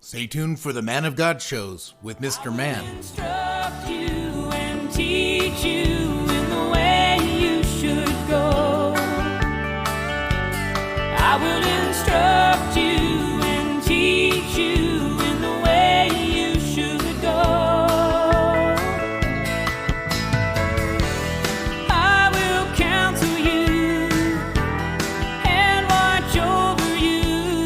Stay tuned for the Man of God Shows with Mr. Mann. Instruct you and teach you in the way you should go. I will instruct you and teach you in the way you should go. I will counsel you and watch over you.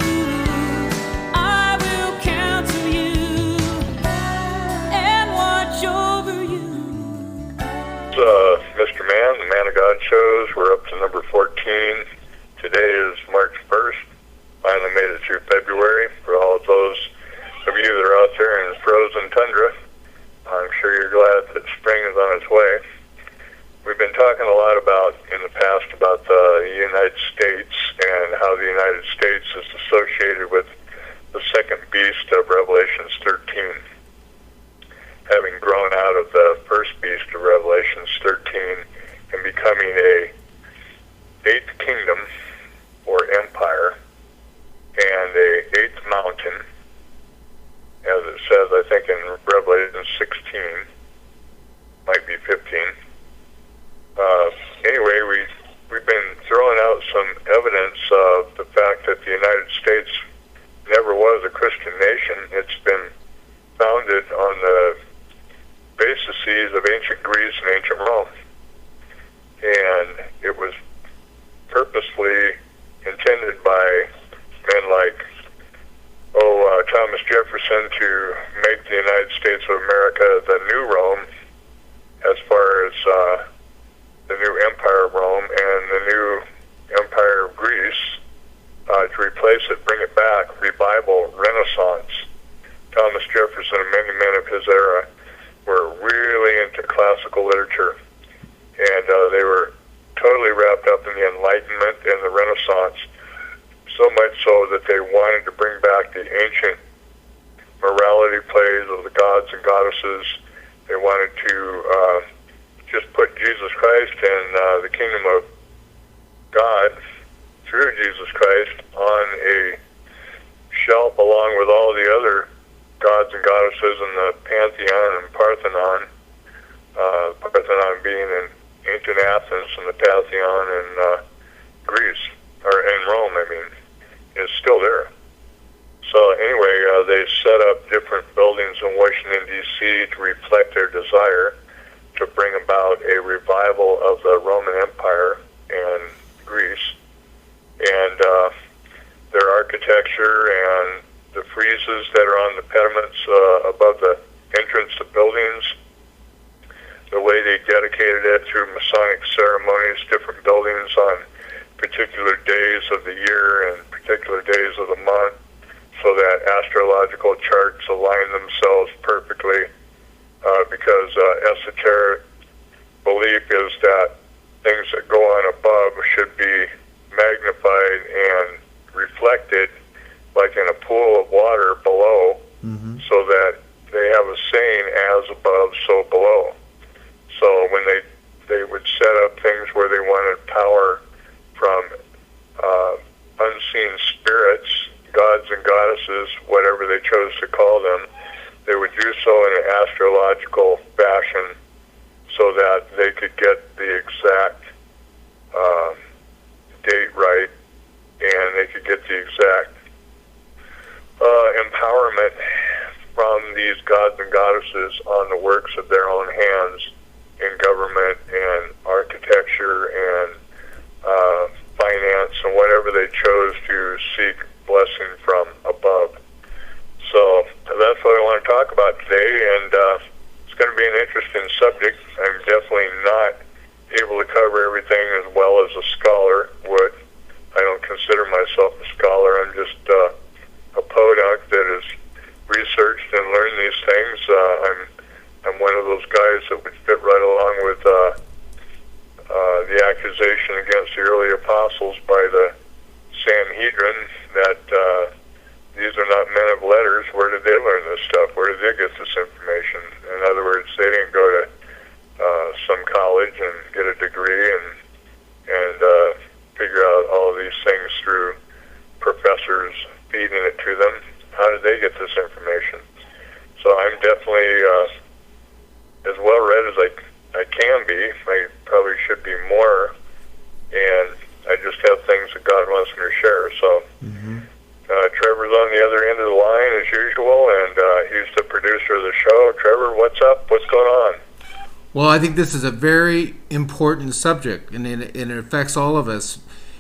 I will counsel you and watch over you. Mr. Mann, the Man of God Shows. We're up to number 14. Today is March 1st. Finally made it through February. For all of those of you that are out there in frozen tundra, I'm sure you're glad that spring is on its way. We've been talking a lot about, in the past, about the United States and how the United States is associated with the second beast of Revelations 13. Having grown out of the first beast of Revelations 13 and becoming a eighth kingdom or empire and a eighth mountain, as it says, I think in Revelation 16, might be 15. Anyway, we've been throwing out some evidence of the fact that the United States never was a Christian nation. It's been founded on the bases of ancient Greece and ancient Rome. And it was purposely intended by men like Thomas Jefferson to make the United States of America the new Rome, as far as the new Empire of Rome and the new Empire of Greece, to replace it, bring it back, revival, Renaissance. Thomas Jefferson and many men of his era were really into classical literature, and they were totally wrapped up in the Enlightenment and the Renaissance, so much so that they wanted to bring back the ancient morality plays of the gods and goddesses. They wanted to just put Jesus Christ and the kingdom of God through Jesus Christ on a shelf along with all the other gods and goddesses in the Pantheon and Parthenon. Parthenon being in ancient Athens, and the Pantheon in Greece, or in Rome, I mean, is still there. So anyway, they set up different buildings in Washington, D.C. to reflect their desire to bring about a revival of the Roman Empire and Greece. And their architecture and the friezes that are on the pediments above the entrance to buildings, the way they dedicated it through Masonic ceremonies, different buildings on particular days of the year and particular days of the month, so that astrological charts align themselves perfectly, because esoteric belief is that things that go on above should be magnified and reflected like in a pool of water below, so that they have a saying, as above, so below. So when they would set up things where they wanted power from unseen spirits, gods and goddesses, whatever they chose to call them, they would do so in an astrological fashion so that they could get the exact date right, and they could get the exact empowerment from these gods and goddesses on the works of their own hands in government and architecture and finance and whatever they chose to seek blessing from above. So that's what I want to talk about today, and it's going to be an interesting subject. I'm definitely not able to cover everything as well as a scholar would. I don't consider myself a scholar. I'm just a podunk that has researched and learned these things. I'm one of those guys that would fit right along with the accusation against the early apostles by the Sanhedrin that these are not men of letters. Where did they learn this stuff? Where did they get this information? In other words, they didn't go to some college and get a degree and figure out all of these things through professors feeding it to them. How did they get this this information. So I'm definitely as well read as I can be. I probably should be more, and I just have things that God wants me to share. So Trevor's on the other end of the line as usual, and he's the producer of the show. Trevor, what's up? What's going on? Well, I think this is a very important subject, and it affects all of us.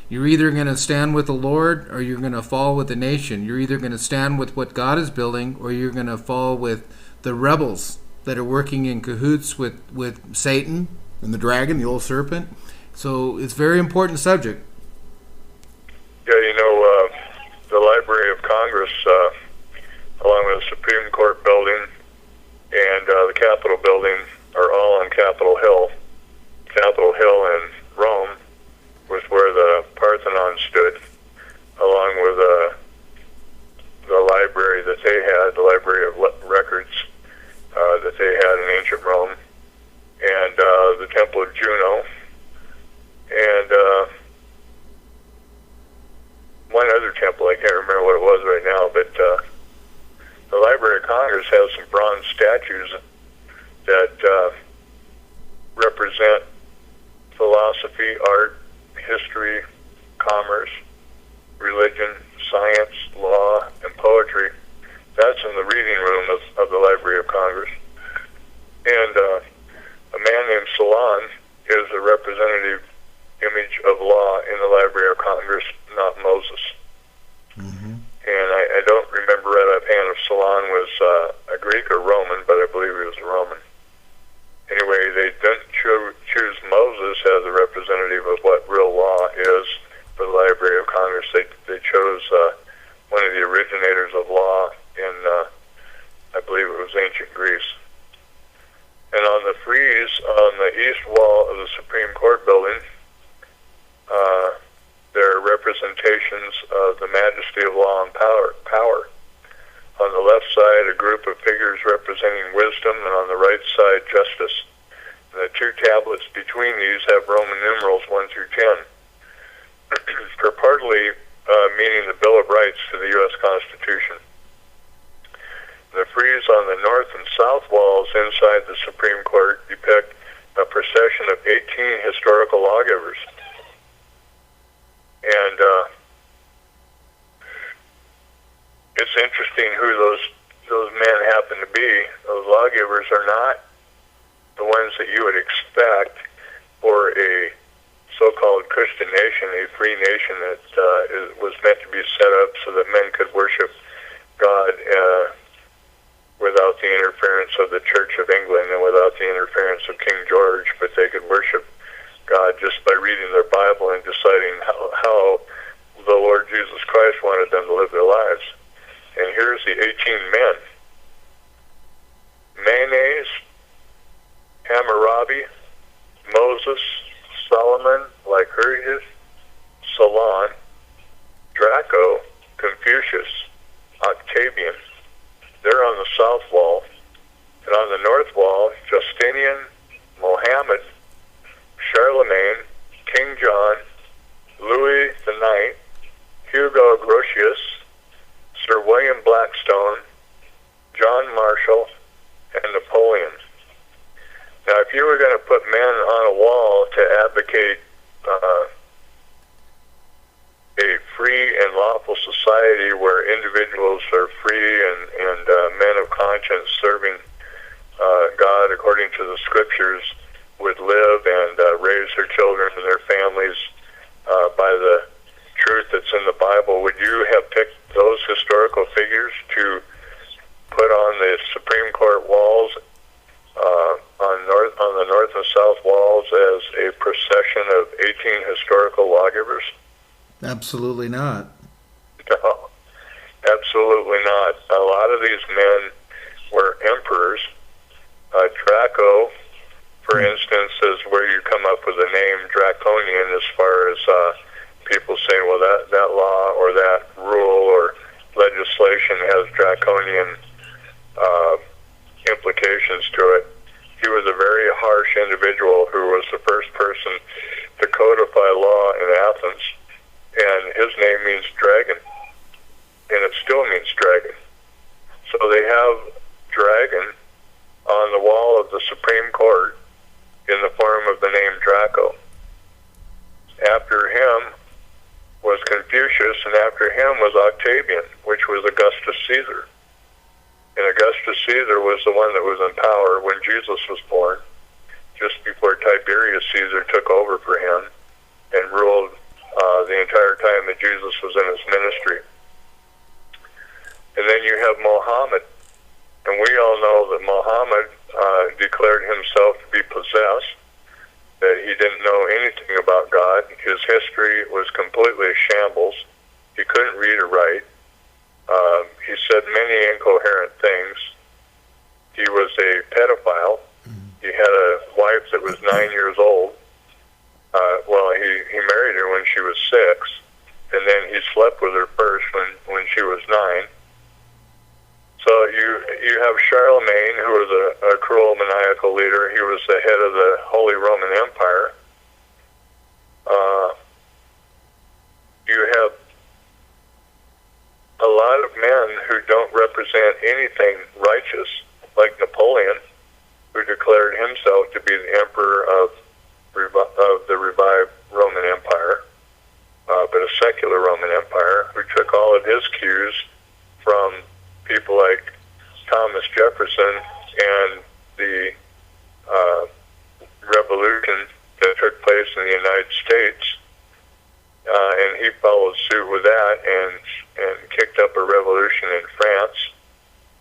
You're either going to stand with the Lord or you're going to fall with the nation. You're either going to stand with what God is building or you're going to fall with the rebels that are working in cahoots with Satan and the dragon, the old serpent. So it's a very important subject. Yeah, the Library of Congress, along with the Supreme Court building and the Capitol building, are all on Capitol Hill. Capitol Hill in Rome was where the Parthenon stood, along with the library that they had, the Library of Records that they had in ancient Rome, and the Temple of Juno, and one other temple. I can't remember what it was right now, but the Library of Congress has some bronze statues that represent philosophy, art, history, commerce, religion, science, law, and poetry. That's in the reading room of the Library of Congress. And a man named Solon is a representative image of law in the Library of Congress, not Moses. And I don't remember right offhand if Solon was a Greek or Roman, but I believe he was a Roman. Anyway, they didn't choose Moses as a representative of what real law is for the Library of Congress. They chose one of the originators of law in, I believe it was ancient Greece. And on the frieze on the east wall of the Supreme Court building, there are representations of the majesty of law and power. On the left side, a group of figures representing wisdom, and on the right side, justice. And the two tablets between these have Roman numerals 1 through 10, purportedly meaning the Bill of Rights to the U.S. Constitution. The frieze on the north and south walls inside the Supreme Court depict a procession of 18 historical lawgivers. And it's interesting who those men happen to be. Those lawgivers are not the ones that you would expect for a so-called Christian nation, a free nation that was meant to be set up so that men could worship God without the interference of the Church of England and without the interference of King George, but they could worship God just by reading their Bible and deciding how the Lord Jesus Christ wanted them to live their lives. And here's the 18 men. Mayonnaise, Hammurabi, Moses, Solomon, Lycurgus, Solon, Draco, Confucius, Octavian. They're on the south wall. And on the north wall, Justinian, Mohammed, Charlemagne, King John, Louis IX, Hugo Grotius, Sir William Blackstone, John Marshall, and Napoleon. Now, if you were going to put men on a wall to advocate a free and lawful society where individuals are free and men of conscience serving God according to the Scriptures would live and raise their children and their families by the truth that's in the Bible, would you have picked those historical figures to put on the Supreme Court walls, on the north and south walls, as a procession of 18 historical lawgivers? Absolutely not. No, absolutely not. A lot of these men were emperors. Draco, for instance, is where you come up with the name draconian, as far as people saying, well, that law or that rule or legislation has draconian implications to it. He was a very harsh individual who was the first person to codify law in Athens, and his name means dragon, and it still means dragon. have dragon on the wall of the Supreme Court in the form of the name Draco. After him was Confucius, and after him was Octavian, which was Augustus Caesar. And Augustus Caesar was the one that was in power when Jesus was born, just before Tiberius Caesar took over for him and ruled the entire time that Jesus was in his ministry. And then you have Muhammad, and we all know that Muhammad declared himself to be possessed, that he didn't know anything about God. His history was completely a shambles. He couldn't read or write. He said many incoherent things. He was a pedophile. He had a wife that was 9 years old. He married her when she was 6, and then he slept with her first when she was 9. So you have Charlemagne, who was a cruel, maniacal leader. He was the head of the Holy Roman Empire. You have a lot of men who don't represent anything righteous, like Napoleon, who declared himself to be the emperor of the revived Roman Empire, but a secular Roman Empire, who took all of his cues from people like Thomas Jefferson and the revolution that took place in the United States, and he followed suit with that and kicked up a revolution in France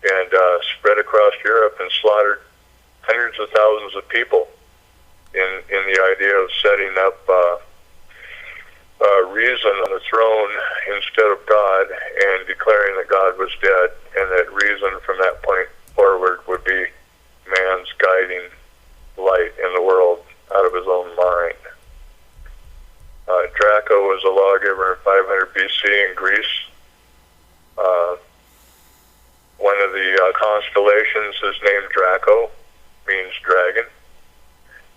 and spread across Europe and slaughtered hundreds of thousands of people in the idea of setting up reason on the throne instead of God, and declaring that God was dead, and that reason from that point forward would be man's guiding light in the world out of his own mind. Draco was a lawgiver in 500 BC in Greece. One of the constellations is named Draco, means dragon.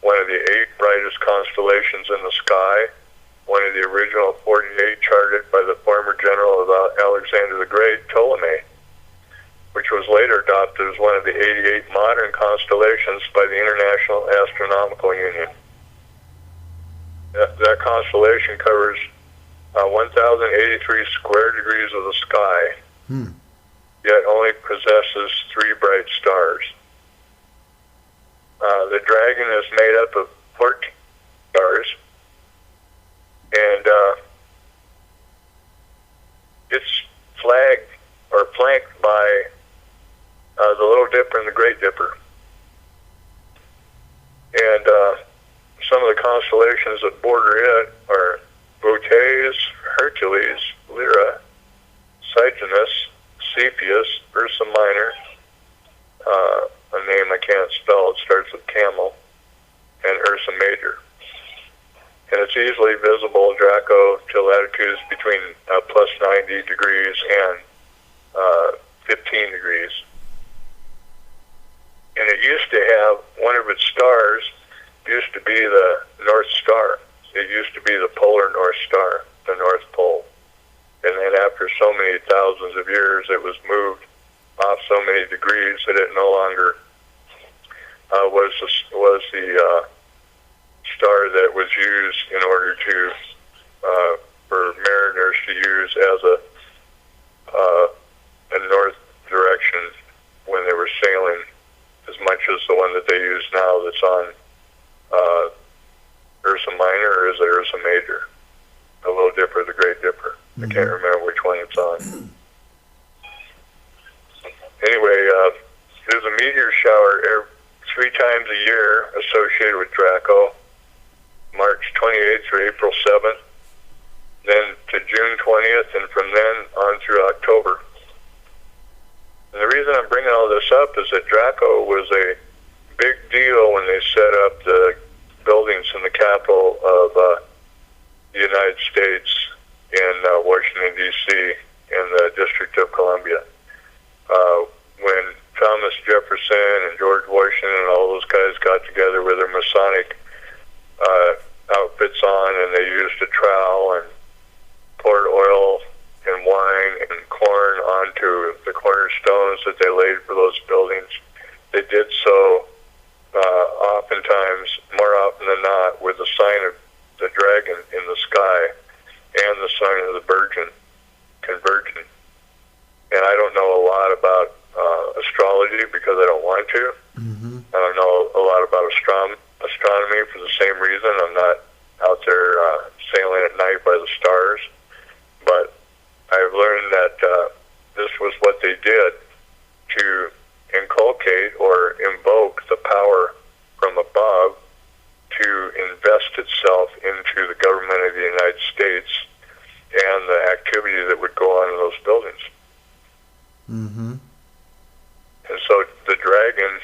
One of the 8 brightest constellations in the sky, one of the original 48 charted by the former general of Alexander the Great, Ptolemy, which was later adopted as one of the 88 modern constellations by the International Astronomical Union. That constellation covers 1,083 square degrees of the sky, yet only possesses 3 bright stars. The dragon is made up of 14 stars, and it's flagged or flanked by the Little Dipper and the Great Dipper. And some of the constellations that border it are Bootes, Hercules, Lyra, Cygnus, Cepheus, Ursa Minor, a name I can't spell, it starts with camel, and Ursa Major. And it's easily visible, Draco, to latitudes between plus 90 degrees and 15 degrees. And it used to have, one of its stars used to be the North Star. It used to be the polar North Star, the North Pole. And then after so many thousands of years, it was moved off so many degrees that it no longer was the star that was used in order to for mariners to use as a north direction when they were sailing, as much as the one that they use now that's on Ursa Minor, or is it Ursa Major? The Little Dipper, the Great Dipper. I can't remember which one it's on. Anyway, there's a meteor shower 3 times a year associated with Draco, March 28th through April 7th, then to June 20th, and from then on through October. And the reason I'm bringing all this up is that Draco was a big deal when they set up the buildings in the capital of the United States in Washington, D.C., in the District of Columbia. When Thomas Jefferson and George Washington and all those guys got together with their Masonic outfits on, and they used a trowel and poured oil and wine and torn onto the cornerstones that they laid for those buildings. They did so oftentimes, more often than not, with the sign of the dragon in the sky and the sign of the Virgin converging. And I don't know a lot about astrology because I don't want to. Mm-hmm. I don't know a lot about astronomy for the same reason. I'm not out there sailing at night by the stars. But I've learned that this was what they did to inculcate or invoke the power from above to invest itself into the government of the United States and the activity that would go on in those buildings. Mm-hmm. And so the dragon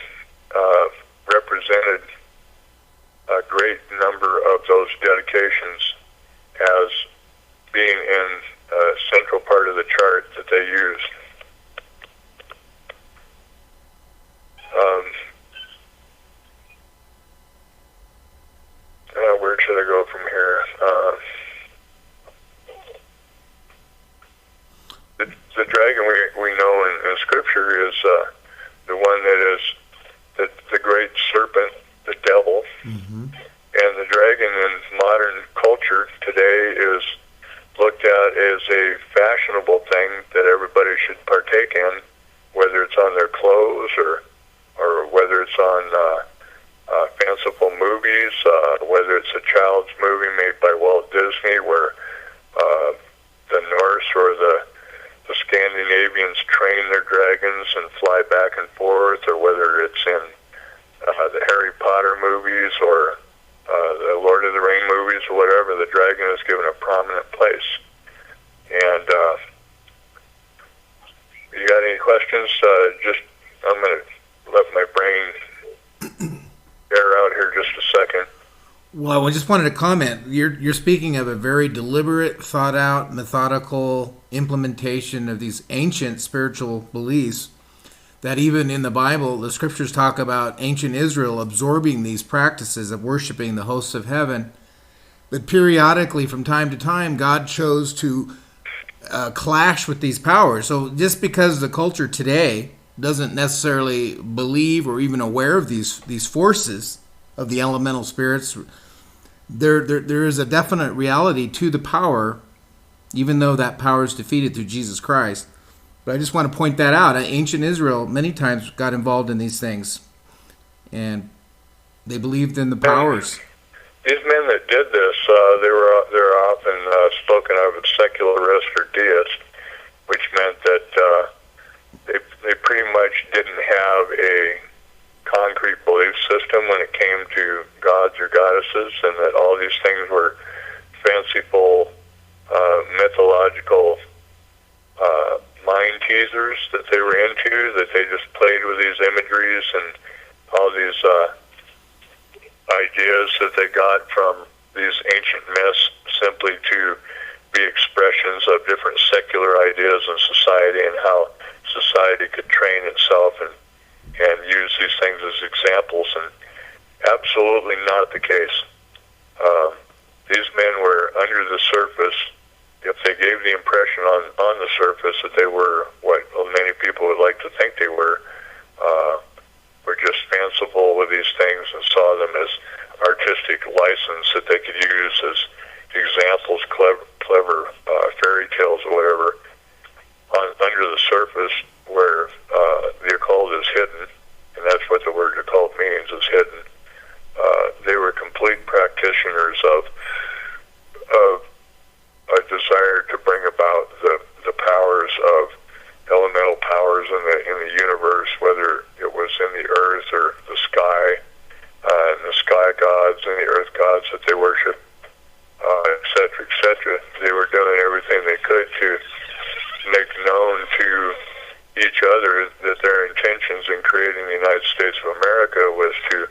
represented a great number of those dedications as being in a central part of the chart that they used. Where should I go from here? The dragon we know in Scripture is the one that is the great serpent, the devil. Mm-hmm. And the dragon in modern culture today is looked at as a fashionable thing that everybody should partake in, whether it's on their clothes or whether it's on fanciful movies, whether it's a child's movie made by Walt Disney where the Norse or the Scandinavians train their dragons and fly back and forth, or whether it's in the Harry Potter movies or the Lord of the Rings movies or whatever, the dragon is given a prominent place. And you got any questions? I'm going to let my brain air out here just a second. Well, I just wanted to comment. You're speaking of a very deliberate, thought out, methodical implementation of these ancient spiritual beliefs that even in the Bible, the scriptures talk about ancient Israel absorbing these practices of worshiping the hosts of heaven. But periodically, from time to time, God chose to clash with these powers. So just because the culture today doesn't necessarily believe or even aware of these forces of the elemental spirits, there is a definite reality to the power, even though that power is defeated through Jesus Christ. But I just want to point that out. Ancient Israel many times got involved in these things, and they believed in the powers. These men that did this, they're often spoken of as secularist or deist, which meant that they pretty much didn't have a concrete belief system when it came to gods or goddesses, and that all these things were fanciful, mythological mind teasers that they were into, that they just played with these imageries and all these ideas that they got from these ancient myths simply to be expressions of different secular ideas in society and how society could train itself and use these things as examples, and absolutely not the case. These men were under the surface. If they gave the impression on the surface that they were what many people would like to think they were just fanciful with these things and saw them as artistic license that they could use as examples, clever fairy tales or whatever. Under the surface, where the occult is hidden, and that's what the word occult means, is hidden. They were complete practitioners of a desire to bring about the powers of elemental powers in the universe, whether it was in the earth or the sky, and the sky gods and the earth gods that they worship, et cetera, et cetera. They were doing everything they could to make known to each other that their intentions in creating the United States of America was to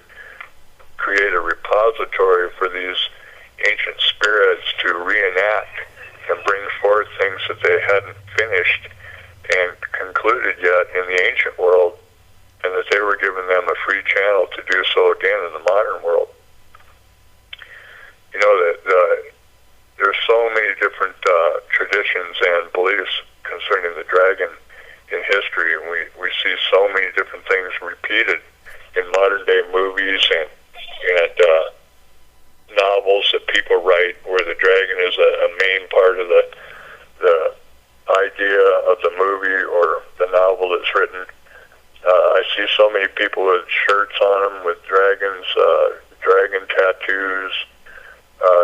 create a repository for these ancient spirits to reenact and bring forth things that they hadn't finished and concluded yet in the ancient world, and that they were giving them a free channel to do so again in the modern world. That there's so many different traditions and beliefs concerning the dragon in history, and we see so many different things repeated in modern day movies and novels that people write, where the dragon is a main part of the idea of the movie or the novel that's written. I see so many people with shirts on them with dragons, dragon tattoos.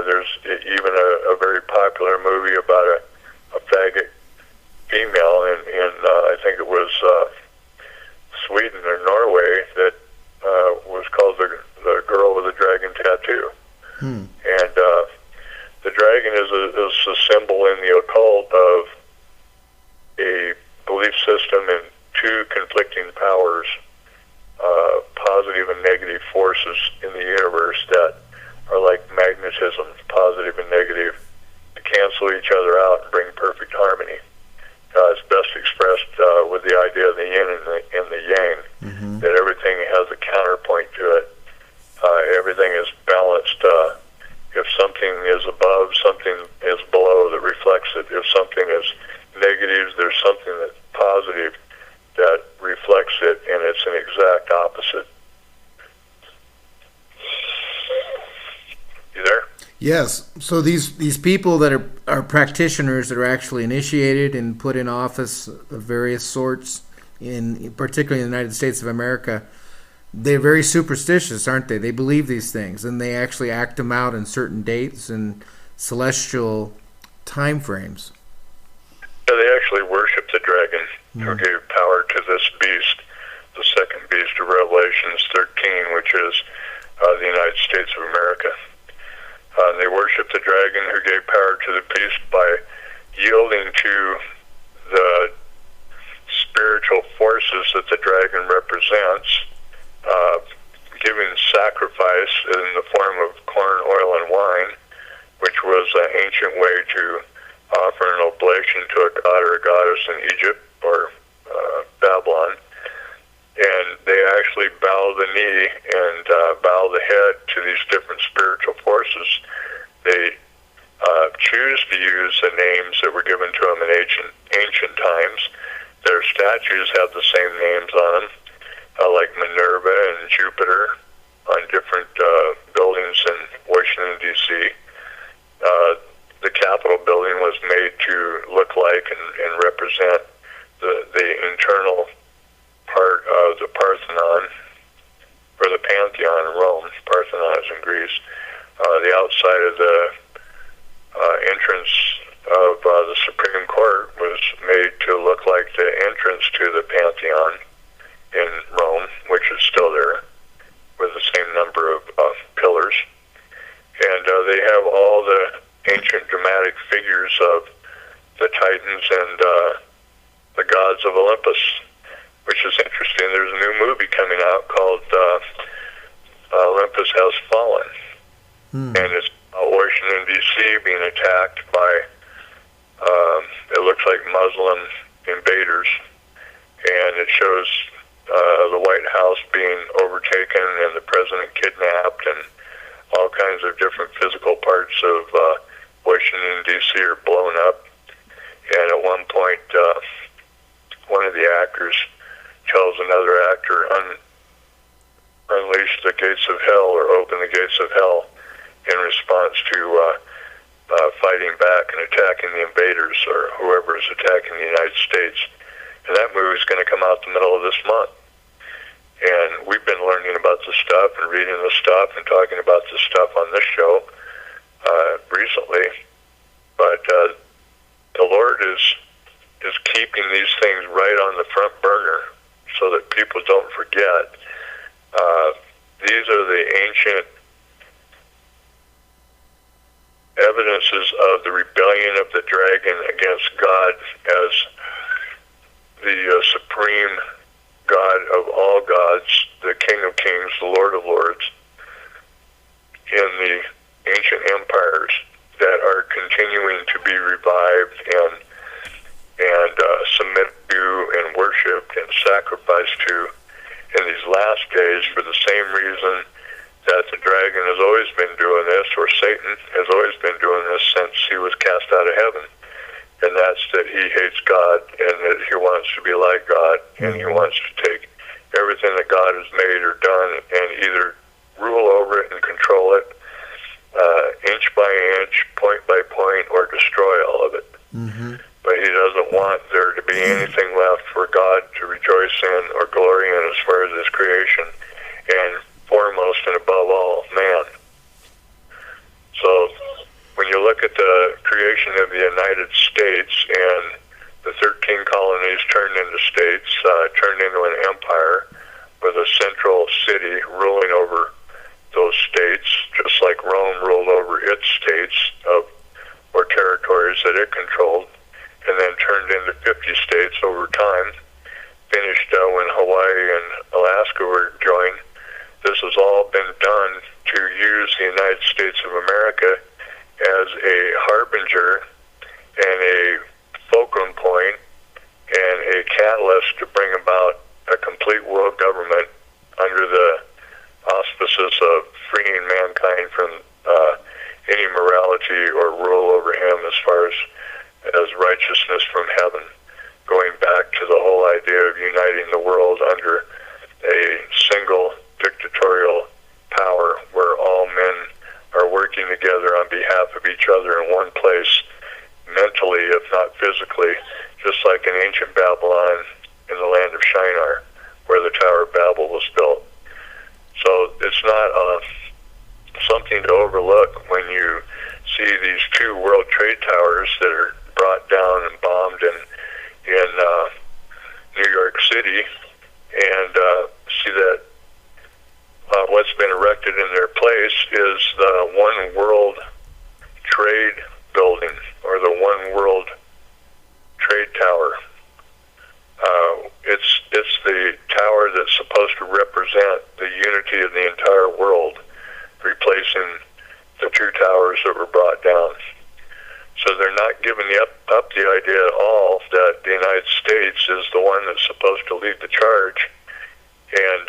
There's even a very popular movie about a faggot female in I think it was Sweden or Norway that was called the girl with the dragon tattoo. And the dragon is a symbol in the occult of a belief system in two conflicting powers, positive and negative forces in the universe that are like magnetism, positive and negative, to cancel each other out and bring perfect harmony. It's best expressed with the idea of the yin and the yang, that everything has a counterpoint to it. Everything is balanced. If something is above, something is below that reflects it. If something is negative, there's something that's positive that reflects it, and it's an exact opposite. You there? Yes. So these people that are practitioners that are actually initiated and put in office of various sorts, particularly in the United States of America, they're very superstitious, aren't they? They believe these things, and they actually act them out in certain dates and celestial time frames. Yeah, they actually worship the dragon who gave power to this beast, the second beast of Revelations 13, which is the United States of America. They worship the dragon who gave power to the beast by yielding to the spiritual forces that the dragon represents, giving sacrifice in the form of corn, oil, and wine, which was an ancient way to offer an oblation to a god or a goddess in Egypt or Babylon. And they actually bow the knee and bow the head to these different spiritual forces. They choose to use the names that were given to them in ancient times. Their statues have the same names on them, like Minerva and Jupiter on different buildings in Washington, D.C. The Capitol building was made to look like and represent the internal part of the Parthenon, or the Pantheon in Rome. Parthenon is in Greece. The outside of the entrance of the Supreme Court was made to look like the entrance to the Pantheon in Rome, which is still there, with the same number of pillars. And they have all the ancient dramatic figures of the Titans and the gods of Olympus, which is interesting. There's a new movie coming out called Olympus Has Fallen, and it's Washington, D.C. being attacked by, it looks like Muslim invaders, and it shows the White House being overtaken and the president kidnapped, and all kinds of different physical parts of Washington, D.C. are blown up. And at one point, one of the actors tells another actor, unleash the gates of hell, or open the gates of hell, in response to fighting back and attacking the invaders or whoever is attacking the United States. And that movie is going to come out the middle of this month. And we've been learning about this stuff and reading this stuff and talking about this stuff on this show recently. But the Lord is keeping these things right on the front burner so that people don't forget. These are the ancient evidences of the rebellion of the dragon against God as the supreme God of all gods, the King of Kings, the Lord of Lords, in the ancient empires that are continuing to be revived and submitted to and worshipped and sacrificed to in these last days, for the same reason that the dragon has always been doing this, or Satan has always been doing this since he was cast out of heaven. and that's that he hates God and that he wants to be like God, and he wants to take everything that God has made or done and either rule over it and control it inch by inch, point by point, or destroy all of it. Mm-hmm. But he doesn't want there to be anything left for God to rejoice in or glory in as far as his creation, and foremost and above all, man. So when you look at the creation of the United States and the 13 colonies turned into states, turned into an empire with a central city ruling over those states, just like Rome ruled over its states or territories that it controlled, and then turned into 50 states over time, finished when Hawaii and Alaska were joined. This has all been done to use the United States of America as a harbinger and a fulcrum point and a catalyst to bring about a complete world government under the auspices of freeing mankind from any morality or rule over him as far as righteousness from heaven, going back to the whole idea of uniting the world under a single dictatorial power where all men are working together on behalf of each other in one place, mentally if not physically, just like in ancient Babylon in the land of Shinar, where the Tower of Babel was built. So it's not something to overlook when you see these two World Trade Towers that are brought down and bombed in New York City, and see that what's been erected in their place is the One World Trade Building, or the One World Trade Tower. It's the tower that's supposed to represent the unity of the entire world, replacing the two towers that were brought down. So they're not giving up the idea at all that the United States is the one that's supposed to lead the charge and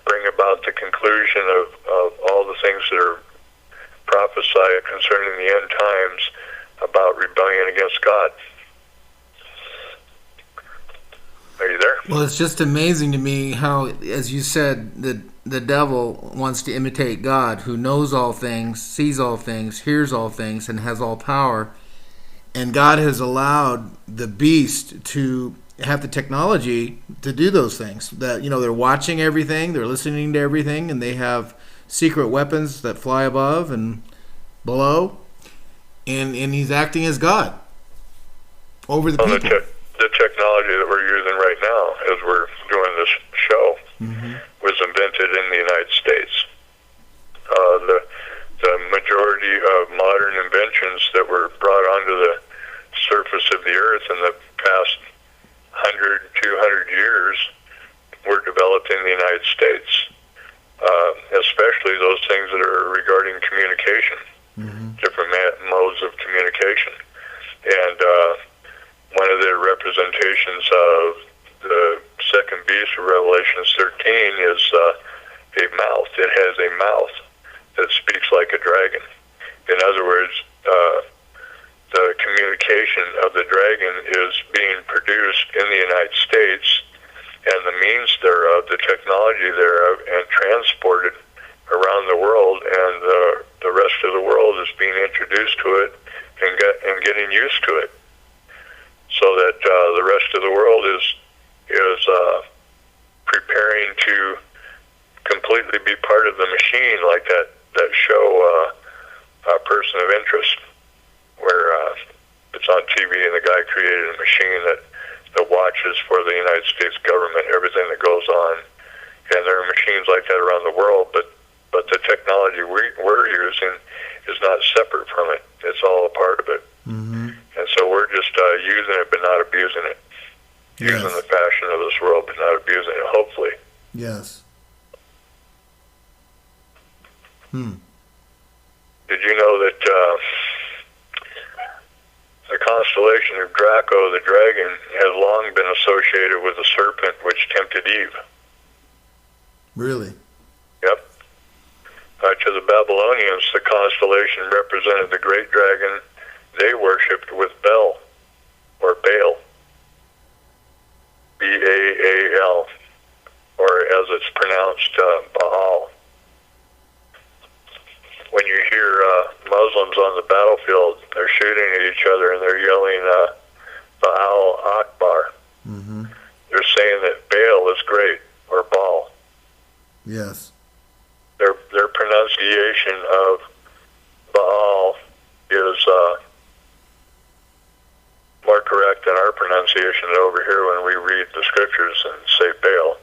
bring about the conclusion of all the things that are prophesied concerning the end times about rebellion against God. Are you there? Well, it's just amazing to me how, as you said, the devil wants to imitate God, who knows all things, sees all things, hears all things, and has all power. And God has allowed the beast to have the technology to do those things. That, you know, they're watching everything, they're listening to everything, and they have secret weapons that fly above and below. And he's acting as God over the people. The technology that we're using right now as we're doing this show was invented in the United States. The majority of modern inventions that were brought onto the surface of the earth in the past 100, 200 years were developed in the United States, especially those things that are regarding communication, different modes of communication. And one of the representations of the second beast of Revelation 13 is a mouth. It has a mouth that speaks like a dragon. In other words, the communication of the dragon is being produced in the United States, and the means thereof, the technology thereof, and transported around the world, and the rest of the world is being introduced to it and getting used to it, so that the rest of the world is preparing to completely be part of the machine, like that show, Person of Interest, where it's on TV and the guy created a machine that watches for the United States government, everything that goes on. And there are machines like that around the world, but the technology we're using is not separate from it. It's all a part of it. And so we're just using it but not abusing it. Using the fashion of this world but not abusing it, hopefully. Yes. Did you know that the constellation of Draco, the dragon, has long been associated with the serpent which tempted Eve? Really? Yep. To the Babylonians, the constellation represented the great dragon they worshipped with Bel. or Baal, Baal, or as it's pronounced, Baal. When you hear Muslims on the battlefield, they're shooting at each other and they're yelling Baal Akbar. Mm-hmm. They're saying that Baal is great, or Baal. Yes. Their pronunciation of Baal is more correct than our pronunciation over here when we read the scriptures and say Baal.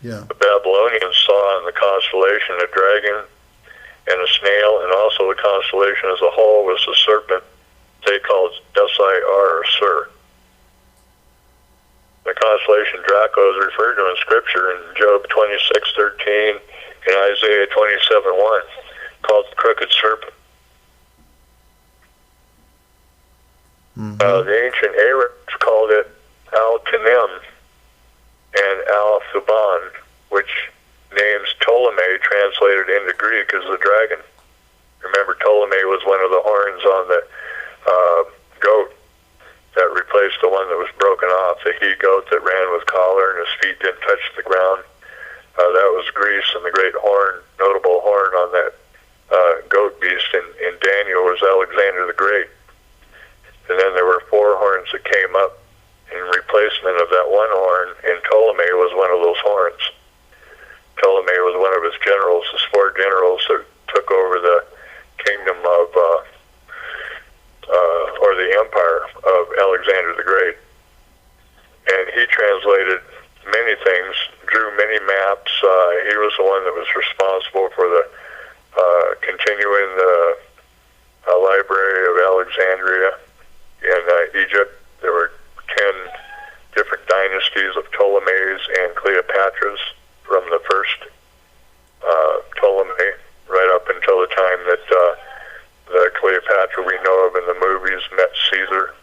Yeah. The Babylonians saw in the constellation a dragon and a snail, and also the constellation as a whole was a serpent they called S-I-R, or Sir. The constellation Draco is referred to in Scripture in Job 26:13 and Isaiah 27:1, called the crooked serpent. Mm-hmm. The ancient Arabs called it Al-Tanim and Al-Thuban, which names Ptolemy translated into Greek as the dragon. Remember, Ptolemy was one of the horns on the goat that replaced the one that was broken off, the he-goat that ran with collar and his feet didn't touch the ground. That was Greece, and the great horn, notable horn on that goat beast in Daniel was Alexander the Great. And then there were 4 horns that came up in replacement of that one horn, and Ptolemy was one of those horns. Ptolemy was one of his generals, his 4 generals that took over the kingdom of, or the empire of Alexander the Great. And he translated many things, drew many maps. He was the one that was responsible for the continuing the Library of Alexandria in Egypt. There were 10 different dynasties of Ptolemies and Cleopatras from the first Ptolemy right up until the time that the Cleopatra we know of in the movies met Caesar.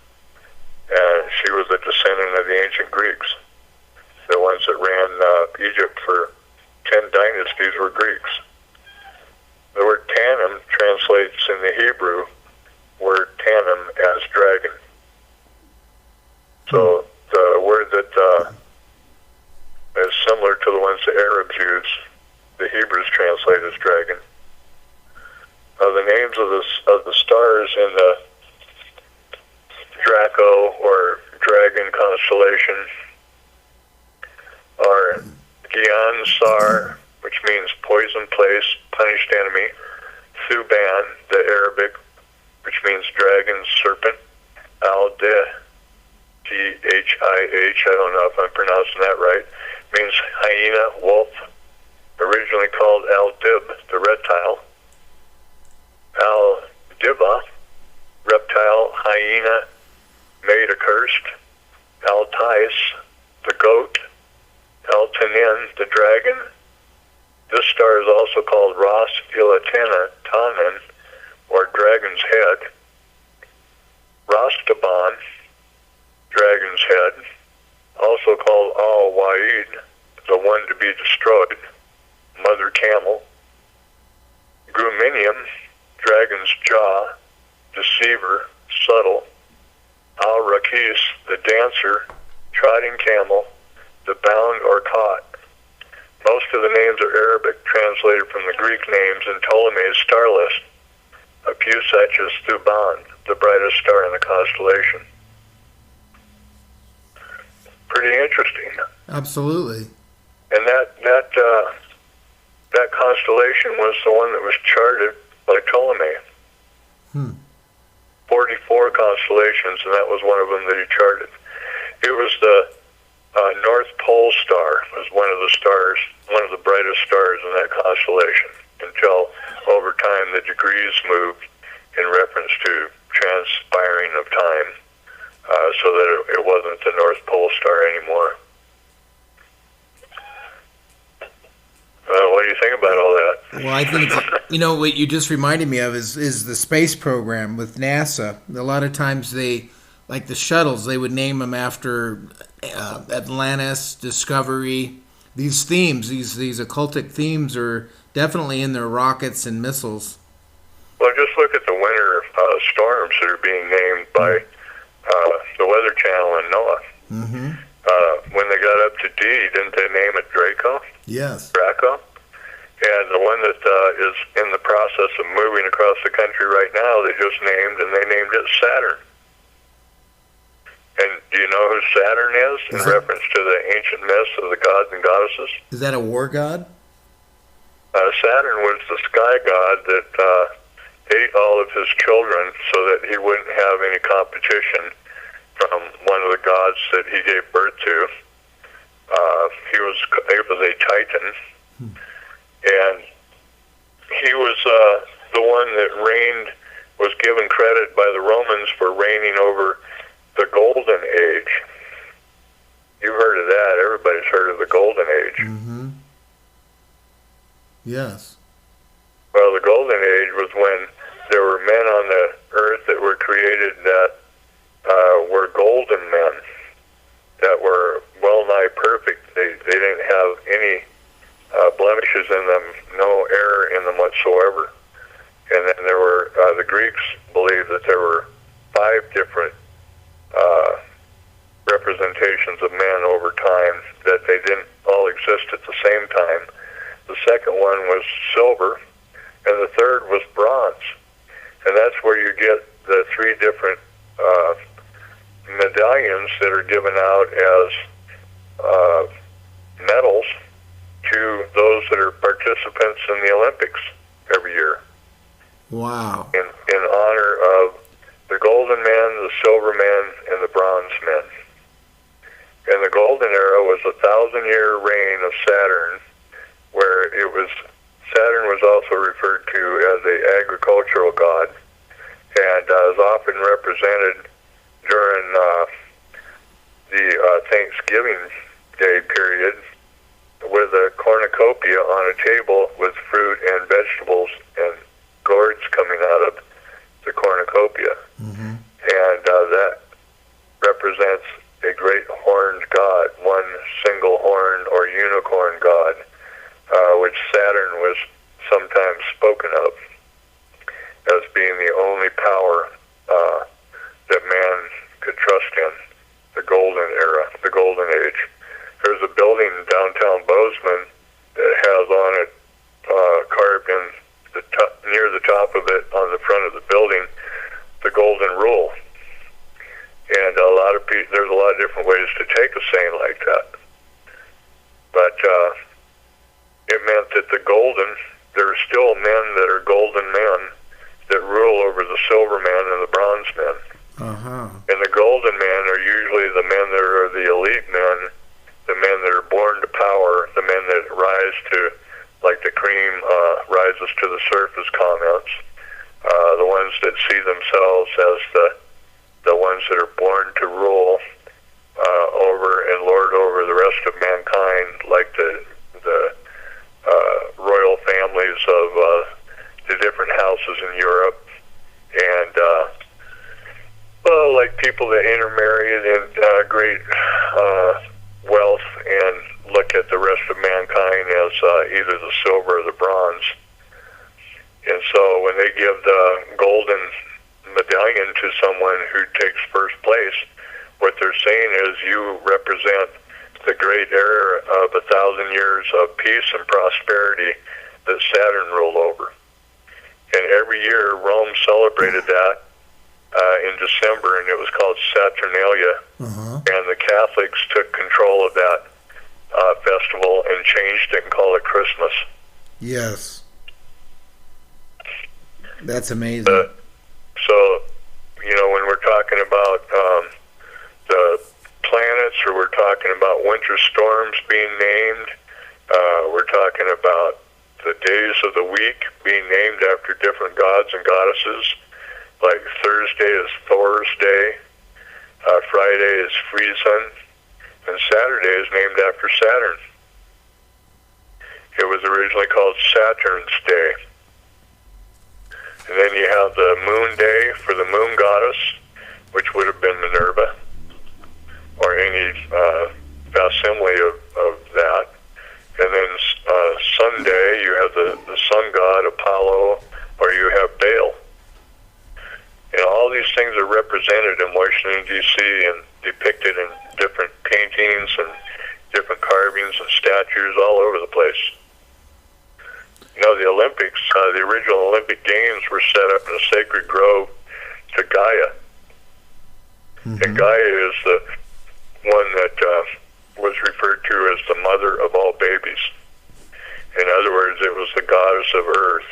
And she was a descendant of the ancient Greeks. The ones that ran Egypt for 10 dynasties were Greeks. The word Tannim translates in the Hebrew word Tannim as dragon. So the word that is similar to the ones the Arabs use, the Hebrews translate as dragon. The names of the stars in the Draco or dragon constellation are Gian Sar, which means poison place, punished enemy. Thuban, the Arabic, which means dragon, serpent. Al-Deh, Thih, I don't know if I'm pronouncing that right, means hyena, wolf, originally called Al-Dib, the reptile. Al-Dibba, reptile, hyena, made accursed. Al-Tais, the goat. Al-Tanin, the dragon. This star is also called Ras Tanin, or dragon's head. Rastaban, dragon's head, also called Al-Wa'id, the one to be destroyed, mother camel. Gruminium, dragon's jaw, deceiver, subtle. Al-Rakis, the dancer, trotting camel, the bound or caught. Most of the names are Arabic, translated from the Greek names in Ptolemy's star list. A few such as Thuban, the brightest star in the constellation. Pretty interesting. Absolutely. And that constellation was the one that was charted by Ptolemy. 44 constellations, and that was one of them that he charted. It was the North Pole star, was one of the stars, one of the brightest stars in that constellation, until over time the degrees moved in reference to transpiring of time, so that it wasn't the North Pole star anymore. What do you think about all that? Well, I think what you just reminded me of is the space program with NASA. A lot of times they, like the shuttles, they would name them after Atlantis, Discovery. These themes, these occultic themes, are definitely in their rockets and missiles. Well, just look at the winter storms that are being named by the Weather Channel and NOAA. Mm-hmm. When they got up to D, didn't they name it Draco? Yes. Draco? And the one that is in the process of moving across the country right now, they just named, and they named it Saturn. And do you know who Saturn is in reference to the ancient myths of the gods and goddesses? Is that a war god? Saturn was the sky god that ate all of his children so that he wouldn't have any competition from one of the gods that he gave birth to. He was a Titan, and he was the one that was given credit by the Romans for reigning over the Golden Age. You've heard of that. Everybody's heard of the Golden Age. Mm-hmm. Yes. Well, the Golden Age was when there were men on the earth that were created that were golden men, that were well nigh perfect. They didn't have any blemishes in them, no error in them whatsoever. And then there were, the Greeks believed that there were 5 different representations of men over time, that they didn't all exist at the same time. The second one was silver, and the third was bronze. And that's where you get the 3 different medallions that are given out as medals to those that are participants in the Olympics every year. Wow. In honor of the golden men, the silver men, and the bronze men. And the golden era was a 1,000-year reign of Saturn, where Saturn was also referred to as the agricultural god, and is often represented during the Thanksgiving Day period with a cornucopia on a table with fruit and vegetables and gourds coming out of the cornucopia. Mm-hmm. And that represents a great horned god, one single horn or unicorn god, which Saturn was sometimes spoken of as being the only power that man could trust in, the golden era, the golden age. There's a building in downtown Bozeman that has on it, carved in near the top of it, on the front of the building, the golden rule. And a lot of people, there's a lot of different ways to take a saying like that. But it meant that there are still men that are golden men that rule over the silver men and the bronze men. Uh-huh. And the golden men are usually the men that are the elite men, the men that are born to power, the men that rise to, like the cream rises to the surface comments, the ones that see themselves as the ones that are born to rule over and lord over the rest of mankind, like the royal families of the different houses in Europe, and like people that intermarry in great wealth and look at the rest of mankind as either the silver or the bronze. And so when they give the golden medallion to someone who takes first place, what they're saying is, you represent the great era of 1,000 years of peace and prosperity that Saturn ruled over. And every year Rome celebrated that in December, and it was called Saturnalia. Uh-huh. And the Catholics took control of that festival and changed it and called it Christmas. Yes. That's amazing. So, when we're talking about the planets, or we're talking about winter storms being named, we're talking about the days of the week being named after different gods and goddesses. Like Thursday is Thor's Day, Friday is Friesen, and Saturday is named after Saturn. It was originally called Saturn's Day. And then you have the Moon Day for the moon goddess, which would have been Minerva, or any facsimile of that. And then Sunday, you have the sun god Apollo, or you have Baal. And all these things are represented represented in Washington, D.C. and depicted in different paintings and different carvings and statues all over the place. You know, the Olympics, the original Olympic Games were set up in a sacred grove to Gaia. And Gaia is the one that was referred to as the mother of all babies. In other words, it was the goddess of Earth,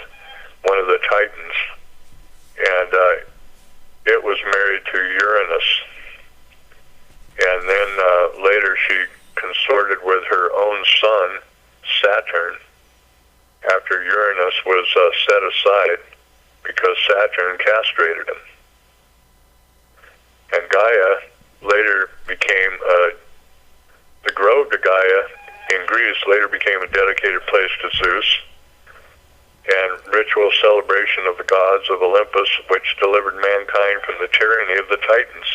one of the Titans. And it was married to Uranus. And then later she consorted with her own son, Saturn, after Uranus was set aside because Saturn castrated him. And Gaia later became, the grove to Gaia in Greece later became a dedicated place to Zeus, and ritual celebration of the gods of Olympus, which delivered mankind from the tyranny of the Titans.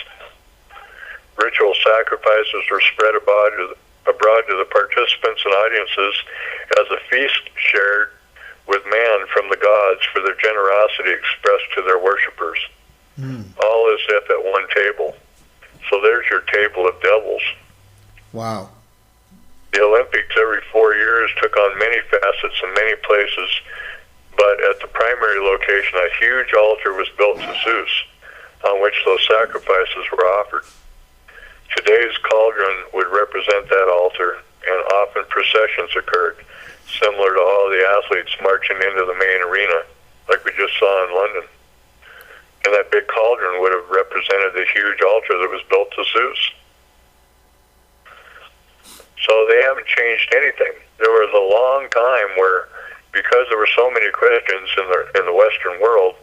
Ritual sacrifices were spread abroad to the participants and audiences as a feast shared with man from the gods for their generosity expressed to their worshipers. All is at that one table. So there's your table of devils. Wow. The Olympics every 4 years took on many facets in many places, but at the primary location, a huge altar was built to Zeus, on which those sacrifices were offered. Today's cauldron would represent that altar, and often processions occurred, similar to all the athletes marching into the main arena, like we just saw in London. And that big cauldron would have represented the huge altar that was built to Zeus. So they haven't changed anything. There was a long time where, because there were so many Christians in the Western world,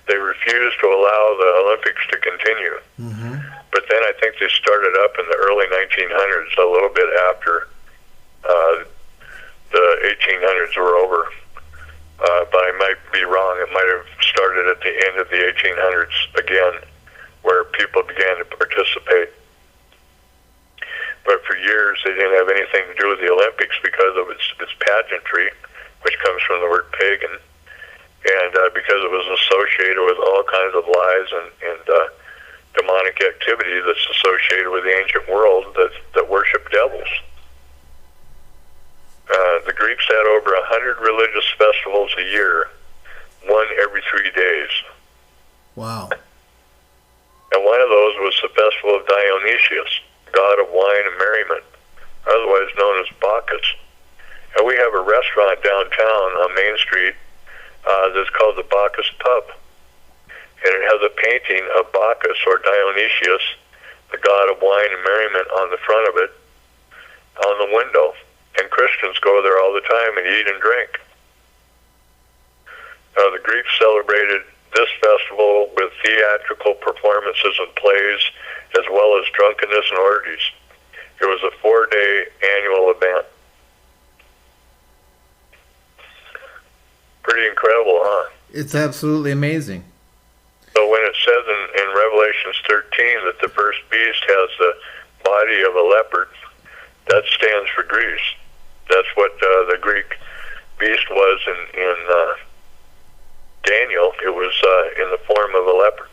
they refused to allow the Olympics to continue. But then I think they started up in the early 1900s, a little bit after the 1800s were over. But I might be wrong. It might have started at the end of the 1800s again, where people began to participate. But for years, they didn't have anything to do with the Olympics because of its pageantry, which comes from the word pagan, and because it was associated with all kinds of lies and demonic activity that's associated with the ancient world that worship devils. The Greeks had over 100 religious festivals a year, one every 3 days. Wow. And one of those was the festival of Dionysius, god of wine and merriment, otherwise known as Bacchus. And we have a restaurant downtown on Main Street that's called the Bacchus Pub. And it has a painting of Bacchus, or Dionysius, the god of wine and merriment, on the front of it, on the window. And Christians go there all the time and eat and drink. The Greeks celebrated this festival with theatrical performances and plays, as well as drunkenness and orgies. It was a 4-day annual event. Pretty incredible, huh? It's absolutely amazing. So when it says in Revelations 13 that the first beast has the body of a leopard, that stands for Greece. That's what the Greek beast was in Daniel. It was in the form of a leopard.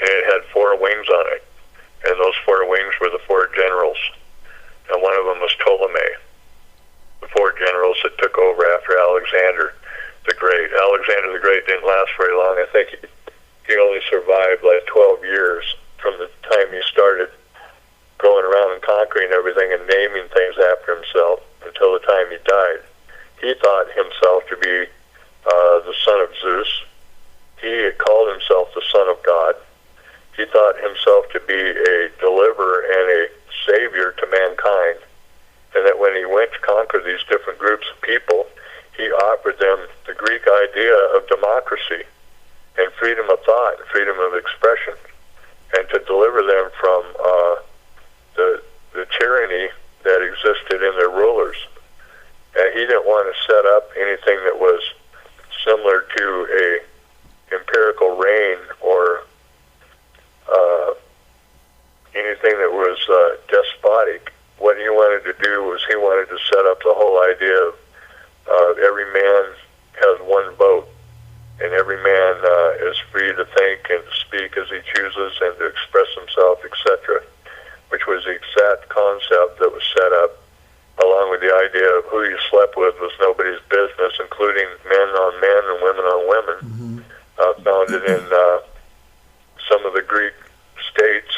And it had 4 wings on it. And those 4 wings were the 4 generals. And one of them was Ptolemy, the 4 generals that took over after Alexander the Great. Alexander the Great didn't last very long. I think he only survived like 12 years from the time he started going around and conquering everything and naming things after himself until the time he died. He thought himself to be the son of Zeus. He called himself the Son of God. He thought himself to be a deliverer and a savior to mankind, and that when he went to conquer these different groups of people, he offered them the Greek idea of democracy and freedom of thought and freedom of expression, and to deliver them from the tyranny that existed in their rulers. And he didn't want to set up anything that was similar to a empirical reign or anything that was despotic. What he wanted to do was he wanted to set up the whole idea of every man has one vote, and every man is free to think and speak as he chooses and to express himself, etc., which was the exact concept that was set up, along with the idea of who you slept with was nobody's business, including men on men and women on women, founded in some of the Greek states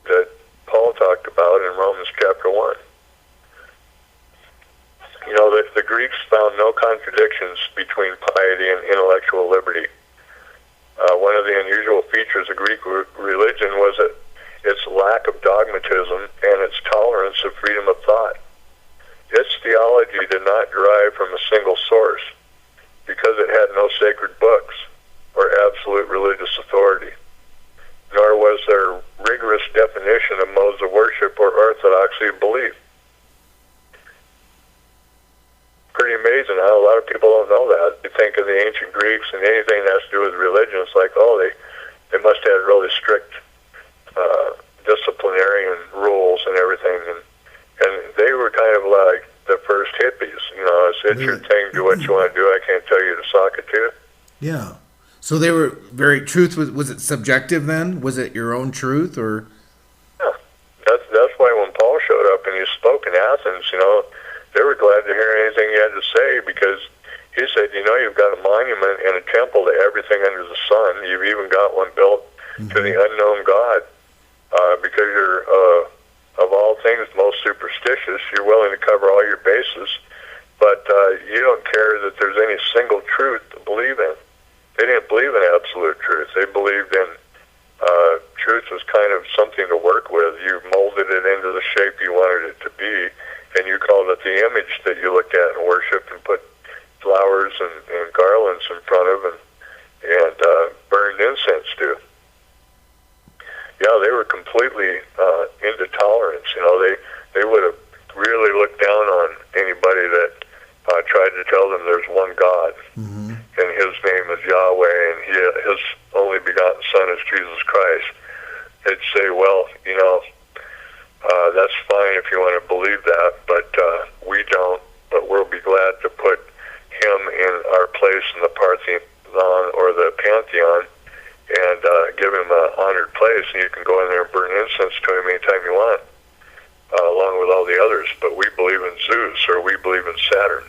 that Paul talked about in Romans chapter 1. You know, the Greeks found no contradictions between piety and intellectual liberty. One of the unusual features of Greek religion was its lack of dogmatism and its tolerance of freedom of thought. Its theology did not derive from a single source because it had no sacred books or absolute religious authority, nor was there rigorous definition of modes of worship or orthodoxy of belief. Pretty amazing how a lot of people don't know that. You think of the ancient Greeks and anything that has to do with religion, it's like, oh, they must have really strict disciplinarian rules and everything, and they were kind of like the first hippies. You know, it's your thing, do what you want to do. I can't tell you to sock it to. Yeah. So they were very truth. Was it subjective then? Was it your own truth or? Yeah, that's why when Paul showed up and he spoke in Athens, you know, they were glad to hear anything he had to say, because he said, you know, you've got a monument and a temple to everything under the sun. You've even got one built to the unknown God, because you're of all things most superstitious. You're willing to cover all your bases, but you don't care that there's any single truth to believe in. They didn't believe in absolute truth. They believed in truth was kind of something to work with. You molded it into the shape you wanted it to be, and you called it the image that you looked at and worshipped and put flowers and garlands in front of and burned incense to. Yeah, they were completely into tolerance. You know, they would have really looked down on anybody that tried to tell them there's one God, and His name is Yahweh, and His only begotten Son is Jesus Christ. They'd say, well, you know, that's fine if you want to believe that, but we don't. But we'll be glad to put Him in our place in the Parthenon or the Pantheon, and give Him an honored place, and you can go in there and burn incense to Him anytime you want, along with all the others. But we believe in Zeus, or we believe in Saturn.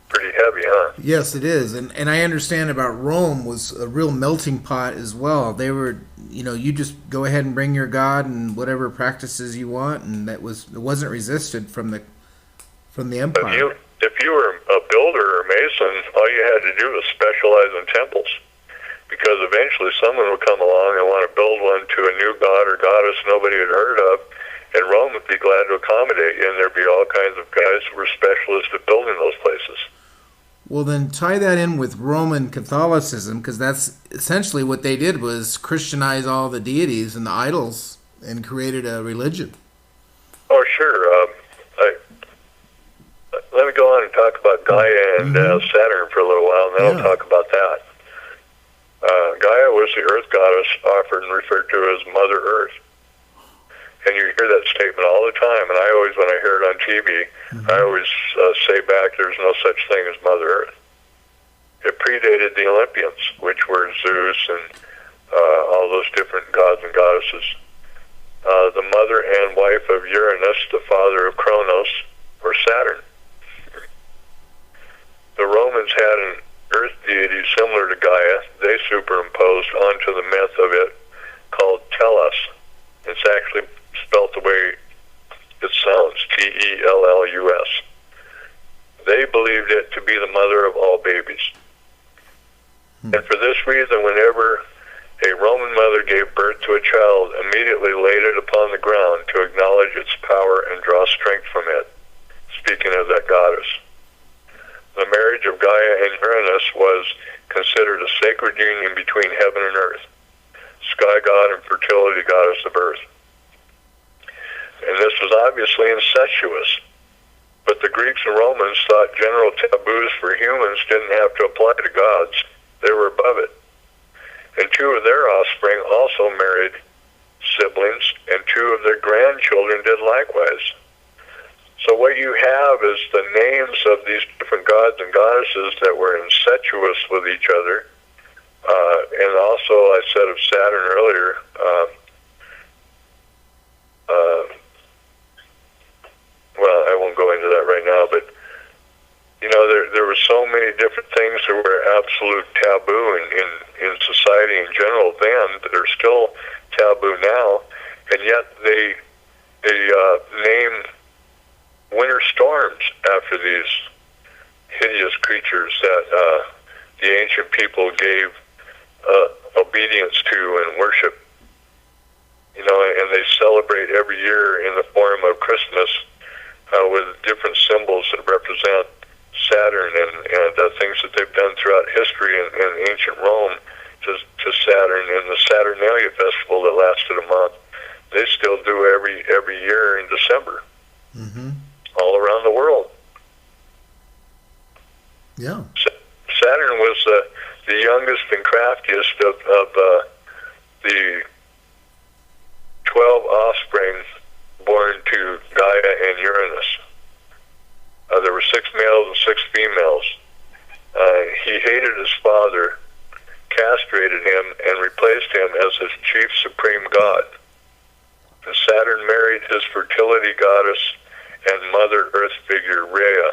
Pretty heavy, huh? Yes, it is. And I understand about Rome was a real melting pot as well. They were, you know, you just go ahead and bring your God and whatever practices you want, and it wasn't resisted from the empire. If you were a builder or mason, all you had to do was specialize in temples, because eventually someone would come along and want to build one to a new god or goddess nobody had heard of, and Rome would be glad to accommodate you, and there'd be all kinds of guys who were specialists at building those places. Well, then tie that in with Roman Catholicism, because that's essentially what they did, was Christianize all the deities and the idols and created a religion. Oh, sure. Let me go on and talk about Gaia and Saturn for a little while, and then I'll talk about that. Gaia was the earth goddess, offered and referred to as Mother Earth. And you hear that statement all the time, and I always, when I hear it on TV, I always say back, there's no such thing as Mother Earth. It predated the Olympians, which were Zeus and all those different gods and goddesses. The mother and wife of Uranus, the father of Kronos, or Saturn. The Romans had an earth deity similar to Gaia. They superimposed onto the myth of it, called Tellus. It's actually spelled the way it sounds, Tellus. They believed it to be the mother of all babies. And for this reason, whenever a Roman mother gave birth to a child, immediately laid it upon the ground to acknowledge its power and draw strength from it, speaking of that goddess. The marriage of Gaia and Uranus was considered a sacred union between heaven and earth, sky god and fertility goddess of earth. And this was obviously incestuous, but the Greeks and Romans thought general taboos for humans didn't have to apply to gods. They were above it. And two of their offspring also married siblings, and two of their grandchildren did likewise. So what you have is the names of these different gods and goddesses that were incestuous with each other. And also, I said of Saturn earlier, well, I won't go into that right now, but, you know, there were so many different things that were absolute taboo in society in general then that are still taboo now, and yet they name winter storms after these hideous creatures that the ancient people gave obedience to and worship. You know, and they celebrate every year in the form of Christmas with different symbols that represent Saturn and things that they've done throughout history in ancient Rome to Saturn, and the Saturnalia festival that lasted a month. They still do every year in December, all around the world. Yeah. Saturn was the youngest and craftiest of the 12 offspring born to Gaia and Uranus. There were 6 males and 6 females. He hated his father, castrated him, and replaced him as his chief supreme god. And Saturn married his fertility goddess and Mother Earth figure Rhea,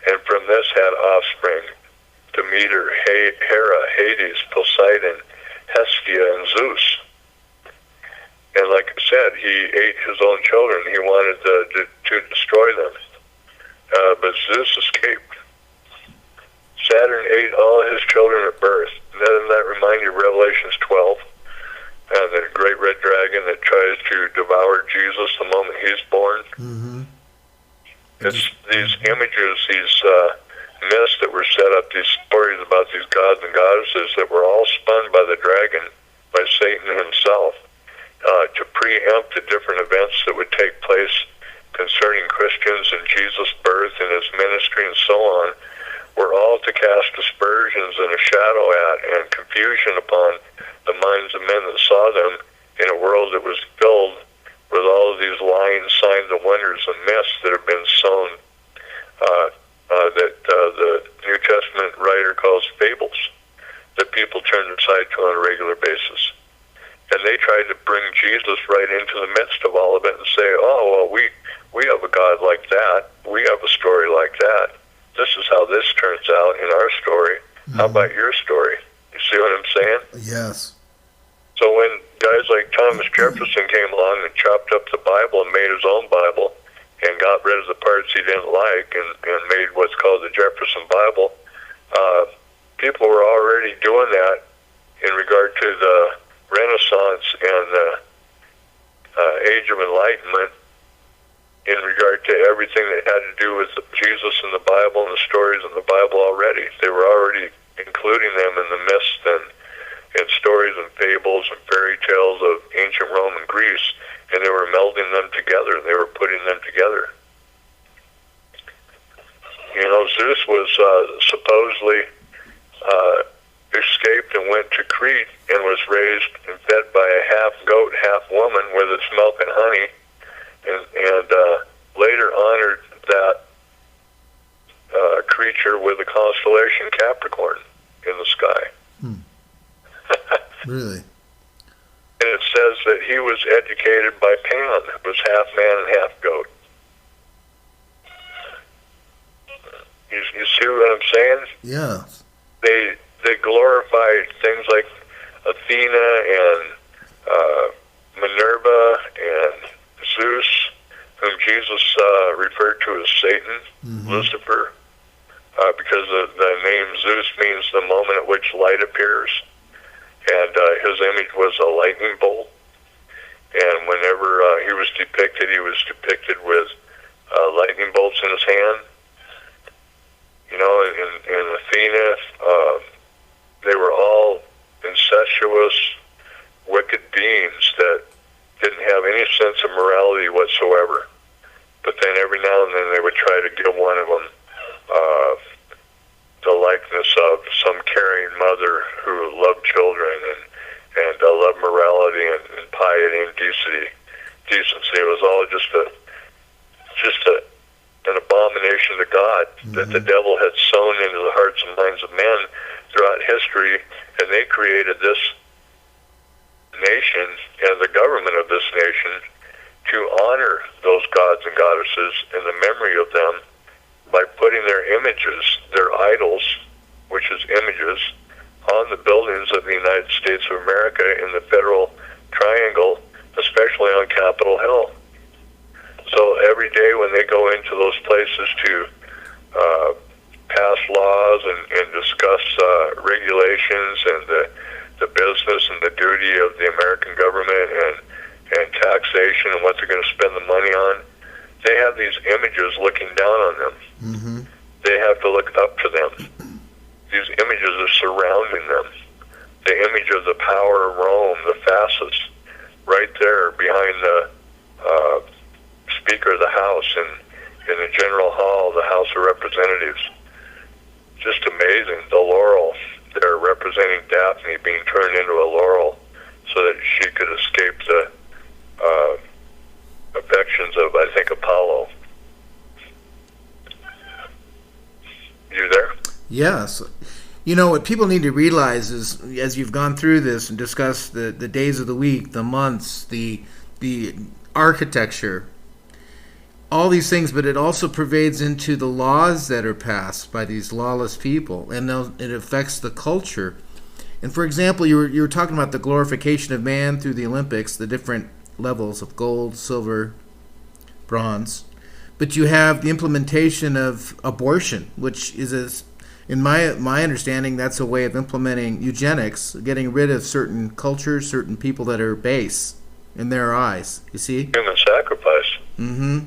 and from this had offspring: Demeter, Hera, Hades, Poseidon, Hestia, and Zeus. And like I said, he ate his own children. He wanted to destroy them. But Zeus escaped. Saturn ate all his children at birth. Doesn't that remind you of Revelations 12? The great red dragon that tries to devour Jesus the moment he's born. It's these images, these myths that were set up, these stories about these gods and goddesses that were all spun by the dragon, by Satan himself, to preempt the different events that would take place concerning Christians and Jesus' birth and his ministry and so on, were all to cast aspersions and a shadow at and confusion upon the minds of men that saw them in a world that was filled with all of these lying signs and wonders and myths that have been sown, that the New Testament writer calls fables, that people turn aside to on a regular basis. And they tried to bring Jesus right into the midst of all of it and say, oh, well, we have a God like that. We have a story like that. This is how this turns out in our story. How about your story? You see what I'm saying? Yes. So when guys like Thomas Jefferson came along and chopped up the Bible and made his own Bible and got rid of the parts he didn't like and made what's called the Jefferson Bible, people were already doing that in regard to the Renaissance and the Age of Enlightenment, in regard to everything that had to do with Jesus and the Bible and the stories in the Bible already. They were already including them in the myths and stories and fables and fairy tales of ancient Rome and Greece, and they were melding them together. They were putting them together. You know, Zeus was supposedly escaped and went to Crete and was raised and fed by a half goat, half woman with its milk and honey, and later honored that creature with the constellation Capricorn in the sky. Really? And it says that he was educated by Pan, who was half man and half goat. You see what I'm saying? Yeah. They glorified things like Athena and Minerva and Zeus, whom Jesus referred to as Satan, Lucifer, because the name Zeus means the moment at which light appears, and his image was a lightning bolt. And whenever he was depicted with lightning bolts in his hand. You know, in Athena, they were all incestuous, wicked beings that didn't have any sense of morality whatsoever. But then every now and then they would try to give one of them the likeness of some caring mother who loved children and loved morality and piety and decency. It was all just a an abomination to God that the devil had sown into the hearts and minds of men throughout history, and they created this nation and the government of this nation to honor those gods and goddesses in the memory of them by putting their images, their idols, which is images, on the buildings of the United States of America in the Federal Triangle, especially on Capitol Hill. So every day when they go into those places to pass laws and discuss regulations and the business and the duty of the American government and taxation and what they're going to spend the money on, they have these images looking down on them. Mm-hmm. They have to look up to them. These images are surrounding them. The image of the power of Rome, the fascists, right there behind the Speaker of the House in the General Hall, the House of Representatives. Just amazing. The laurel, they're representing Daphne being turned into a laurel so that she could escape the affections of, I think, Apollo. You there? Yes. You know, what people need to realize is, as you've gone through this and discussed the days of the week, the months, the architecture, all these things, but it also pervades into the laws that are passed by these lawless people, and it affects the culture. And for example, you were talking about the glorification of man through the Olympics, the different levels of gold, silver, bronze. But you have the implementation of abortion, which is, in my understanding, that's a way of implementing eugenics, getting rid of certain cultures, certain people that are base in their eyes. You see? Human sacrifice. Mm-hmm.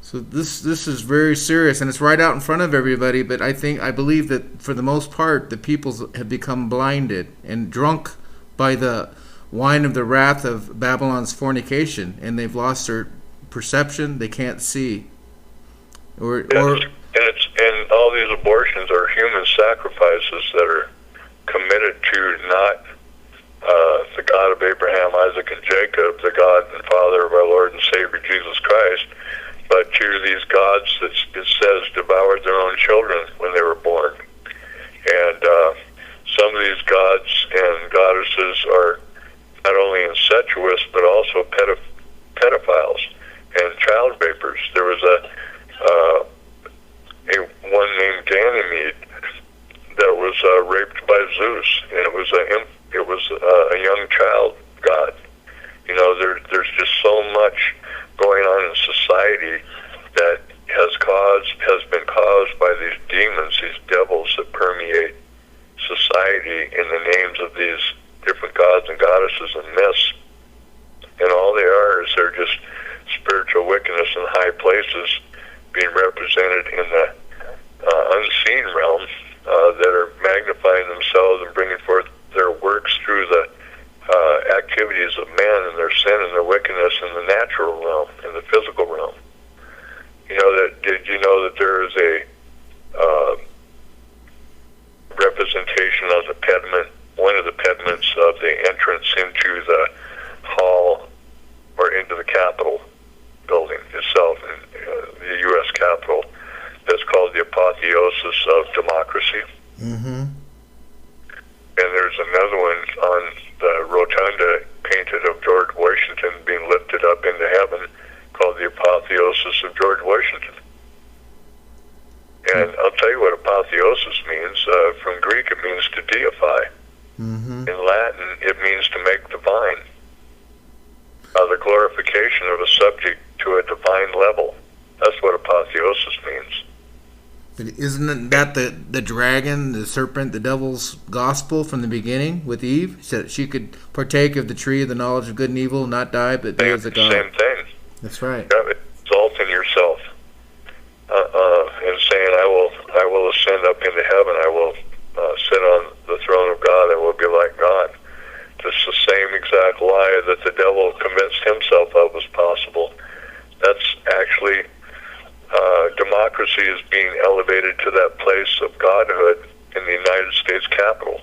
So this is very serious, and it's right out in front of everybody. But I believe that for the most part, the peoples have become blinded and drunk by the wine of the wrath of Babylon's fornication, and they've lost their perception. They can't see. And all these abortions are human sacrifices that are committed to not the God of Abraham, Isaac, and Jacob, the God and Father of our Lord and Savior Jesus Christ, but to these gods that it says devoured their own children when they were born. And some of these gods and goddesses are not only incestuous, but also pedophiles and child rapers. There was one named Ganymede that was raped by Zeus, and it was a young child god. You know, there's just so much going on in society that has been caused by these demons, these devils that permeate society in the names of these different gods and goddesses and myths. And all they are is they're just spiritual wickedness in high places being represented in the unseen realm that are magnifying themselves and bringing forth their works through the activities of man and their sin and their wickedness in the natural realm, in the physical realm. Did you know that there is a representation on the pediment, one of the pediments of the entrance into the hall or into the Capitol building itself, the U.S. Capitol, that's called the apotheosis of democracy. Mm-hmm. And there's another one on the rotunda painted of George Washington being lifted up into heaven called the apotheosis of George Washington. And I'll tell you what apotheosis means. From Greek, it means to deify. Mm-hmm. In Latin, it means to make divine. The glorification of a subject to a divine level. That's what apotheosis means. But isn't that the dragon, the serpent, the devil's gospel from the beginning with Eve? He said she could partake of the tree of the knowledge of good and evil, not die, but be as a God. Same thing. That's right. Exalting yourself and saying, I will ascend up into heaven. I will sit on the throne of God. I will be like God. It's the same exact lie that the devil convinced himself of was possible. That's actually democracy is being elevated to that place of godhood in the United States Capitol,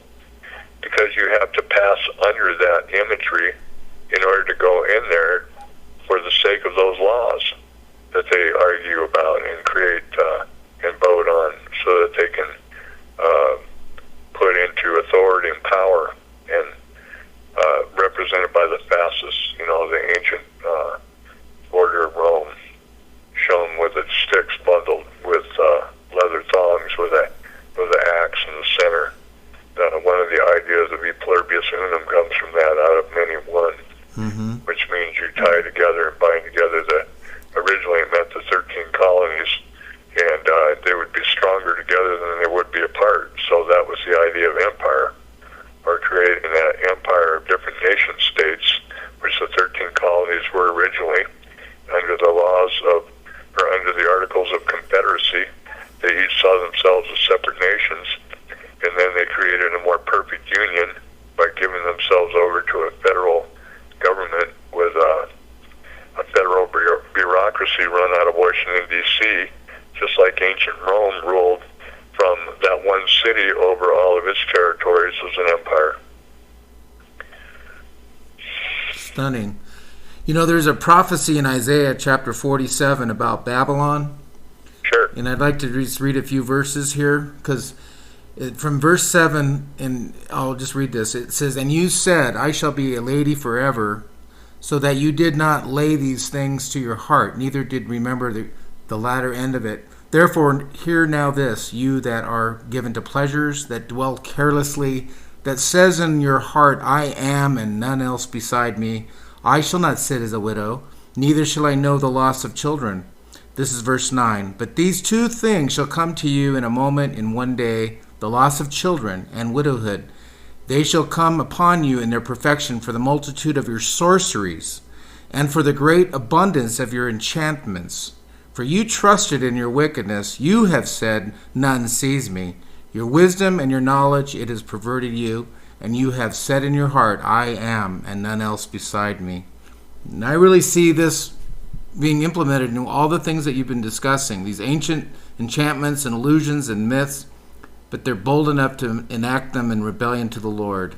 because you have to pass under that imagery in order to go in there for the sake of those laws that they argue about. theocracy run out of Washington, D.C., just like ancient Rome ruled from that one city over all of its territories as an empire. Stunning. You know, there's a prophecy in Isaiah chapter 47 about Babylon. Sure. And I'd like to just read a few verses here, because from verse 7, and I'll just read this. It says, "And you said, I shall be a lady forever, so that you did not lay these things to your heart, neither did remember the latter end of it. Therefore, hear now this, you that are given to pleasures, that dwell carelessly, that says in your heart, I am, and none else beside me. I shall not sit as a widow, neither shall I know the loss of children." This is verse 9. "But these two things shall come to you in a moment, in one day, the loss of children and widowhood. They shall come upon you in their perfection for the multitude of your sorceries, and for the great abundance of your enchantments. For you trusted in your wickedness. You have said, none sees me. Your wisdom and your knowledge, it has perverted you, and you have said in your heart, I am, and none else beside me." And I really see this being implemented in all the things that you've been discussing, these ancient enchantments and illusions and myths, but they're bold enough to enact them in rebellion to the Lord.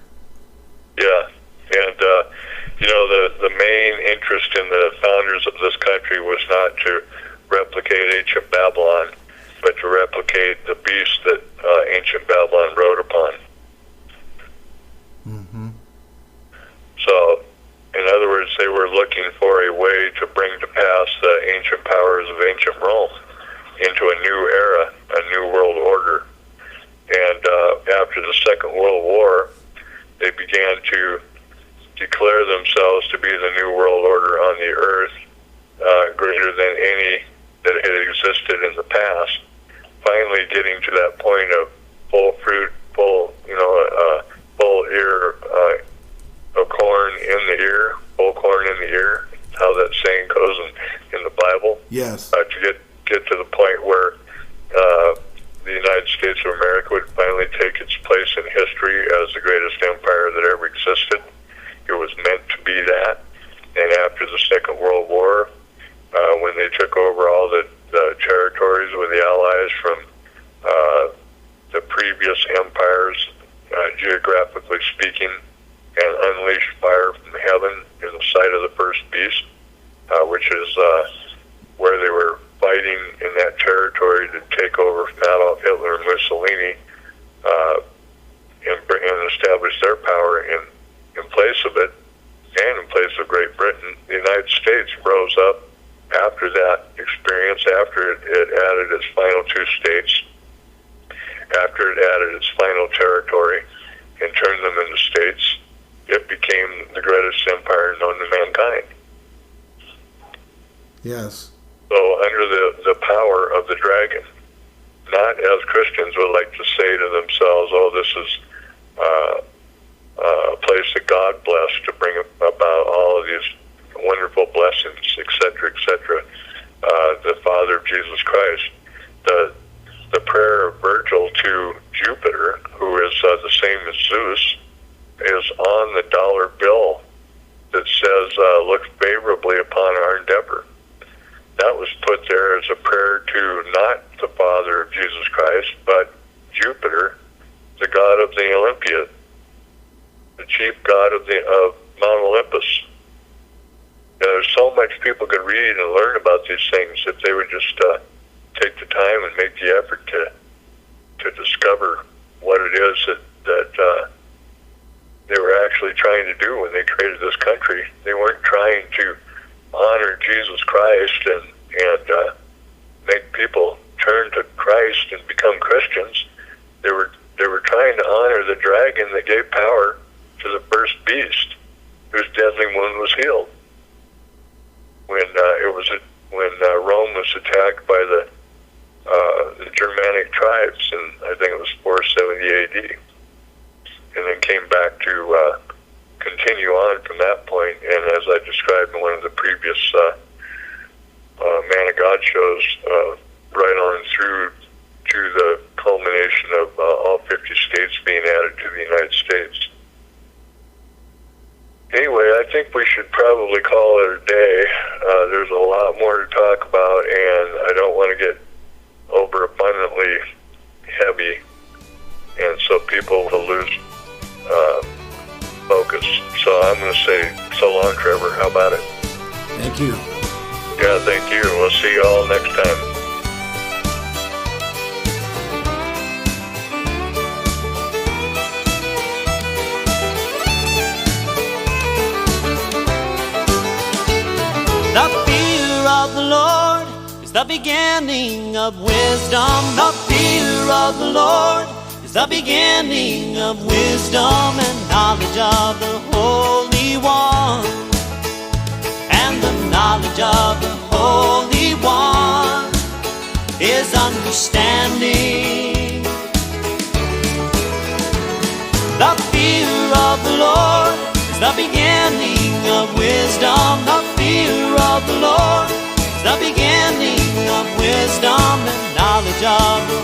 Yeah, and the main interest in the founders of this country was not to replicate ancient Babylon, but to replicate the beast that ancient Babylon rode upon. Mm-hmm. So, in other words, they were looking for a way to bring to pass the ancient powers of ancient Rome into a new era, a new world order. And after the Second World War, they began to declare themselves to be the new world order on the earth, greater than any that had existed in the past. Finally getting to that point of full fruit, full ear of corn in the ear, full corn in the ear, how that saying goes in the Bible. Yes. To get to the point where the United States of America would finally take its place in history as the greatest empire that ever existed. It was meant to be that. And after the Second World War, when they took over all the territories with the Allies from the previous empires, geographically speaking, and unleashed fire from heaven in the sight of the first beast, which is where they were fighting in that territory to take over from Adolf Hitler and Mussolini, and establish their power in place of it, and in place of Great Britain. The United States rose up after that experience, after it added its final two states, after it added its final territory and turned them into states. It became the greatest empire known to mankind. Yes. So under the power of the dragon, not as Christians would like to say to themselves, oh, this is a place that God blessed to bring about all of these wonderful blessings, etc., etc. The Father of Jesus Christ. The prayer of Virgil to Jupiter, who is the same as Zeus, is on the dollar bill that says, look favorably upon our endeavor. That was put there as a prayer to not the Father of Jesus Christ, but Jupiter, the god of the Olympiad, the chief god of Mount Olympus. There's so much people could read and learn about these things if they would just take the time and make the effort to discover what it is that they were actually trying to do when they created this country. They weren't trying to honor Jesus Christ and make people turn to Christ and become Christians. They were trying to honor the dragon that gave power to the first beast, whose deadly wound was healed when Rome was attacked by the Germanic tribes, and I think it was 470 A.D. And then came back to continue on from that point. And as I described in one of the previous Man of God shows, right on through to the culmination of all 50 states being added to the United States. Anyway, I think we should probably call it a day. There's a lot more to talk about, and I don't want to get overabundantly heavy, and so people will lose focus. So I'm going to say so long, Trevor. How about it? Thank you. Yeah, thank you. We'll see you all next time. The fear of the Lord is the beginning of wisdom. The fear of the Lord is the beginning of wisdom and knowledge of the Holy One. And the knowledge of the Holy One is understanding. The fear of the Lord is the beginning of wisdom. The fear of the Lord is the beginning of wisdom and knowledge of the